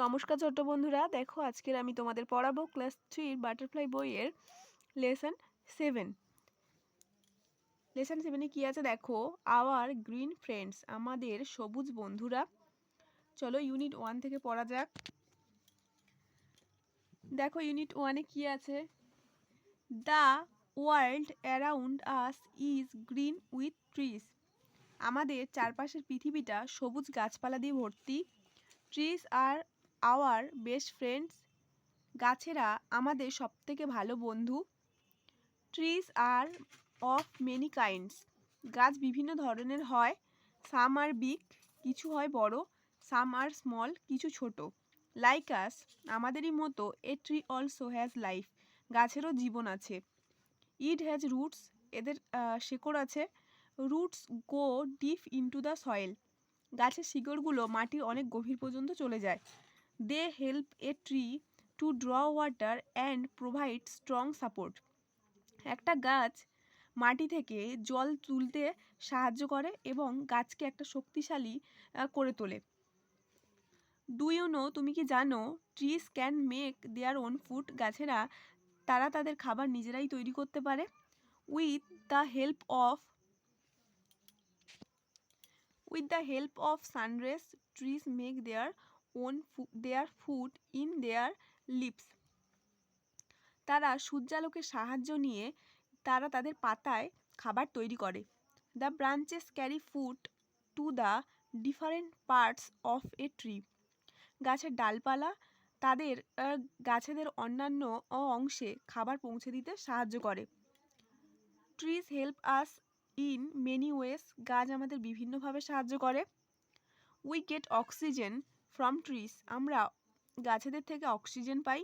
নমস্কার ছোট্ট বন্ধুরা, দেখো আজকের আমি তোমাদের পড়াবো ক্লাস 3 বাটারফ্লাই বইয়ের লেসন 7। লেসন 7-এ কি আছে দেখো, আওয়ার গ্রিন ফ্রেন্ডস, আমাদের সবুজ বন্ধুরা। চলো ইউনিট 1 থেকে পড়া যাক। দেখো ইউনিট 1-এ কি আছে, the world around us is green with trees, আমাদের চারপাশের পৃথিবীটা সবুজ গাছপালা দিয়ে ভর্তি। Trees are our best friends, গাছেরা আমাদের সবথেকে ভালো বন্ধু। Trees are of many kinds, গাছ বিভিন্ন ধরনের হয়। সাম আর বিগ, কিছু হয় বড়। সাম আর স্মল, কিছু ছোট। লাইক আস, আমাদেরই মতো। A tree also has life, গাছেরও জীবন আছে। ইট হ্যাজ রুটস, এদের শেকড় আছে। Roots go deep into the soil, গাছের শিকড়গুলো মাটির অনেক গভীর পর্যন্ত চলে যায়। They help a tree to draw water and provide strong support, একটা গাছ মাটি থেকে জল তুলতে সাহায্য করে এবং গাছকে একটা শক্তিশালী করে তোলে। ডু ইউ নো, তুমি কি জানো, trees can make their own food, গাছেরা তারা তাদের খাবার নিজেরাই তৈরি করতে পারে। With the help of sunrays, trees make their food in their leaves, তারা সূর্যালোকের সাহায্য নিয়ে তারা তাদের পাতায় খাবার তৈরি করে। The branches carry food to the different parts of a tree, গাছের ডালপালা তাদের গাছেদের অন্যান্য অংশে খাবার পৌঁছে দিতে সাহায্য করে। Trees help us in many ways, গাছ আমাদের বিভিন্নভাবে সাহায্য করে। We get oxygen from trees, আমরা গাছেদের থেকে অক্সিজেন পাই।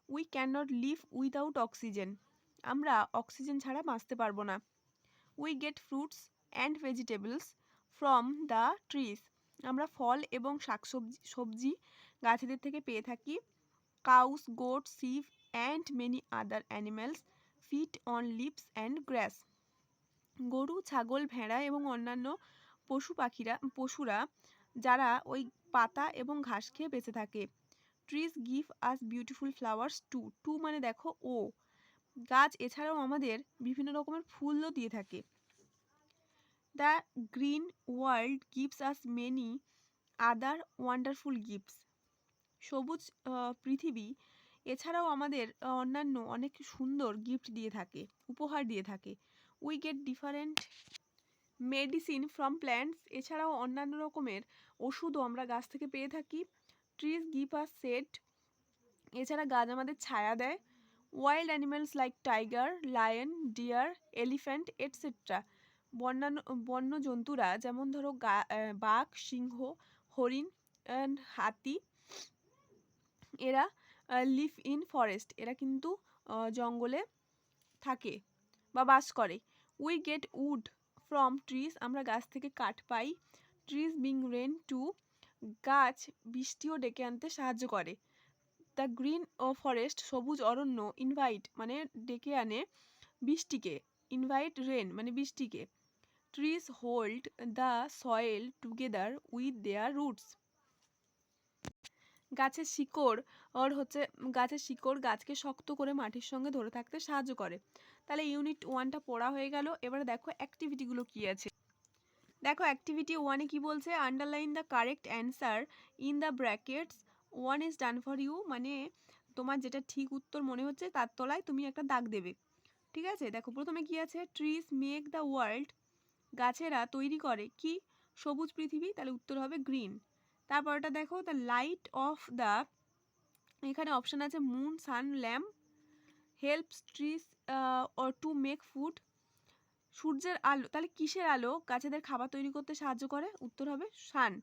We can not live without oxygen, আমরা অক্সিজেন ছাড়া বাঁচতে পারবো না। We get fruits and vegetables from the trees, আমরা ফল এবং সবজি গাছেদের থেকে পেয়ে থাকি। Cows, goat, sheep and many other animals feed on leaves and grass, গরু, ছাগল, ভেড়া এবং অন্যান্য পশুরা যারা ওই পাতা এবং ঘাস খেয়ে বেঁচে থাকে। Trees give us beautiful flowers too, too মানে দেখো ও, গাছ এছাড়াও আমাদের বিভিন্ন রকমের ফুলও দিয়ে থাকে। The green world gives us many other wonderful gifts, সবুজ পৃথিবী এছাড়াও আমাদের অন্যান্য অনেক সুন্দর গিফট দিয়ে থাকে, উপহার দিয়ে থাকে। We get different medicine from plants, এছাড়াও অন্যান্য রকমের ওষুধও আমরা গাছ থেকে পেয়ে থাকি। ট্রিজ গিভ আস শেড, এছাড়া গাছ আমাদের ছায়া দেয়। Wild animals like tiger, lion, deer, elephant etcetera, বন্য জন্তুরা যেমন ধরো বাঘ, সিংহ, হরিণ, হাতি, এরা লিভ ইন ফরেস্ট, এরা কিন্তু জঙ্গলে থাকে বা বাস করে। We get wood from trees, আমরা গাছ থেকে কাঠ পাই। ট্রিজ বিং রেন টু, গাছ বৃষ্টিও ডেকে আনতে সাহায্য করে। দ্য গ্রিন ফরেস্ট, সবুজ অরণ্য, ইনভাইট মানে ডেকে আনে বৃষ্টিকে, ইনভাইট রেন মানে বৃষ্টিকে। Trees hold the soil together with their roots, গাছের শিকড় গাছকে শক্ত করে মাটির সঙ্গে ধরে থাকতে সাহায্য করে। তাহলে ইউনিট 1টা পড়া হয়ে গেল। এবারে দেখো অ্যাক্টিভিটিগুলো কি আছে। দেখো অ্যাক্টিভিটি 1-এ কি বলছে, underline the correct answer in the brackets, 1 is done for you, মানে তোমার যেটা ঠিক উত্তর মনে হচ্ছে তার তলায় তুমি একটা দাগ দেবে। ঠিক আছে, দেখো প্রথমে কি আছে, ট্রিজ মেক দ্য ওয়ার্ল্ড, গাছেরা তৈরি করে কি, সবুজ পৃথিবী, তাহলে উত্তর হবে গ্রিন। তারপরটা দেখো, দ্য লাইট অফ দ্য, এখানে অপশান আছে moon, sun, lamp, helps trees to make food, সূর্যের আলো, তাহলে কিসের আলো গাছেদের খাবার তৈরি করতে সাহায্য করে, উত্তর হবে সান,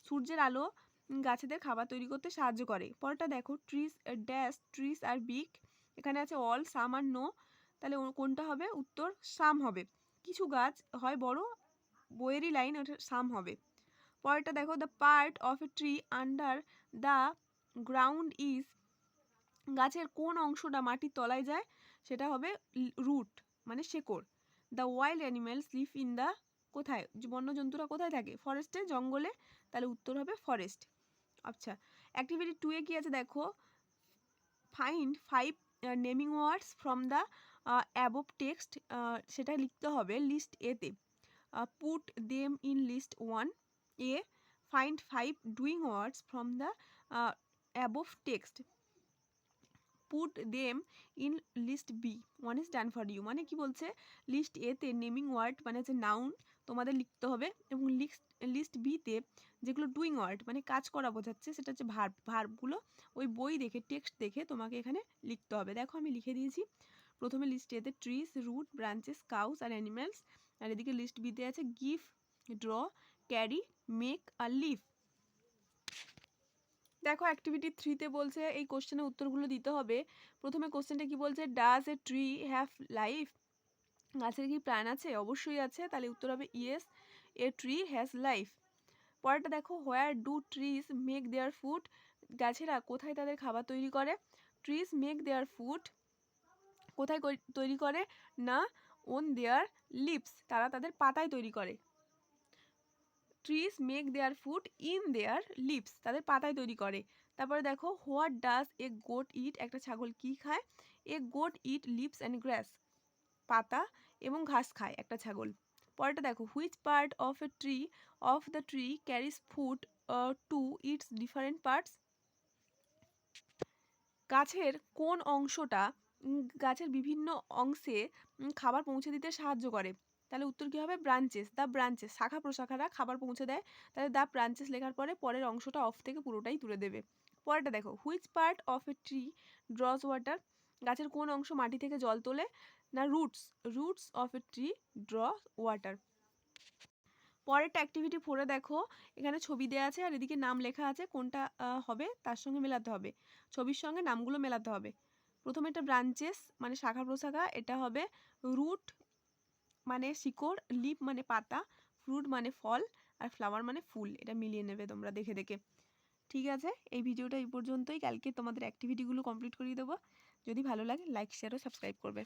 সূর্যের আলো গাছেদের খাবার তৈরি করতে সাহায্য করে। পরটা দেখো, trees dash, trees are big, এখানে আছে অল, সাম আর নো, তাহলে কোনটা হবে, উত্তর সাম হবে, কিছু গাছ হয় বড়, বইয়েরই লাইন, ওটা সাম হবে। পরেরটা দেখো, the part of a tree under the ground is, গাছের কোন অংশটা মাটির তলায় যায়, সেটা হবে রুট মানে শেকড়। The wild animals live in the, কোথায় বন্য জন্তুরা কোথায় থাকে, ফরেস্টে, জঙ্গলে, তাহলে উত্তর হবে ফরেস্ট। আচ্ছা, অ্যাক্টিভিটি 2 এ কি আছে দেখো, find 5 naming words from the above text, সেটা লিখতে হবে লিস্ট এতে। Put them in list 1 A, find 5 doing words from the above text, put them in list B, 1 is done for you. মানে কি বলছে, লিস্ট এতে নেমিং ওয়ার্ড মানে হচ্ছে নাউন তোমাদের লিখতে হবে, এবং লিস্ট বিতে যেগুলো ডুইং ওয়ার্ড মানে কাজ করা বোঝাচ্ছে সেটা হচ্ছে ভার্ব, ভার্বগুলো ওই বই দেখে টেক্সট দেখে তোমাকে এখানে লিখতে হবে। দেখো আমি লিখে দিয়েছি। প্রথমে লিস্ট এতে ট্রিজ, রুট, ব্রাঞ্চেস, কাউস আর অ্যানিমেলস, আর এদিকে লিস্ট বিতে আছে গিভ, ড্র, ক্যারি, মেক আর লিভ। দেখো অ্যাক্টিভিটি 3 তে বলছে এই কোশ্চেনের উত্তরগুলো দিতে হবে। প্রথমে কোশ্চেনটা কি বলছে, does a tree have life, গাছের কি প্রাণ আছে? অবশ্যই আছে, তাহলে উত্তর হবে yes, a tree has life. পরেরটা দেখো, where do trees make their food, গাছেরা কোথায় তাদের খাবার তৈরি করে? ট্রিজ মেক দেয়ার ফুড কোথায় তৈরি করে? না, অন দেয়ার লিভস, তারা তাদের পাতায় তৈরি করে। Trees make their food in their leaves, তাদের পাতায় তৈরি করে। তারপরে দেখো, what does a goat eat, একটা ছাগল কি খায়? A goat eat leaves and grass, পাতা এবং ঘাস খায় একটা ছাগল। পরেরটা দেখো, which part of the tree carries food to its different parts, গাছের কোন অংশটা গাছের বিভিন্ন অংশে খাবার পৌঁছে দিতে সাহায্য করে? তাহলে উত্তর কী হবে? ব্রাঞ্চেস, দ্য ব্রাঞ্চেস, শাখা প্রশাখারা খাবার পৌঁছে দেয়। তাহলে দ্য ব্রাঞ্চেস লেখার পরে পরের অংশটা অফ থেকে পুরোটাই তুলে দেবে। পরেরটা দেখো, which part of a tree ড্রজ water, গাছের কোন অংশ মাটি থেকে জল তোলে? না, roots of a tree draw water. পরেরটা অ্যাক্টিভিটি 4 দেখো, এখানে ছবি দেওয়া আছে আর এদিকে নাম লেখা আছে, কোনটা হবে তার সঙ্গে মেলাতে হবে, ছবির সঙ্গে নামগুলো মেলাতে হবে। প্রথমে এটা ব্রাঞ্চেস মানে শাখা প্রশাখা, এটা হবে রুট মানে শিকড়, লিপ মানে পাতা, ফ্রুট মানে ফল, আর ফ্লাওয়ার মানে ফুল। এটা মিলিয়ে নেবে তোমরা দেখে দেখে। ঠিক আছে, এই ভিডিওটা এই পর্যন্তই। কালকে তোমাদের অ্যাক্টিভিটিগুলো কমপ্লিট করিয়ে দেবো। যদি ভালো লাগে লাইক, শেয়ার ও সাবস্ক্রাইব করবে।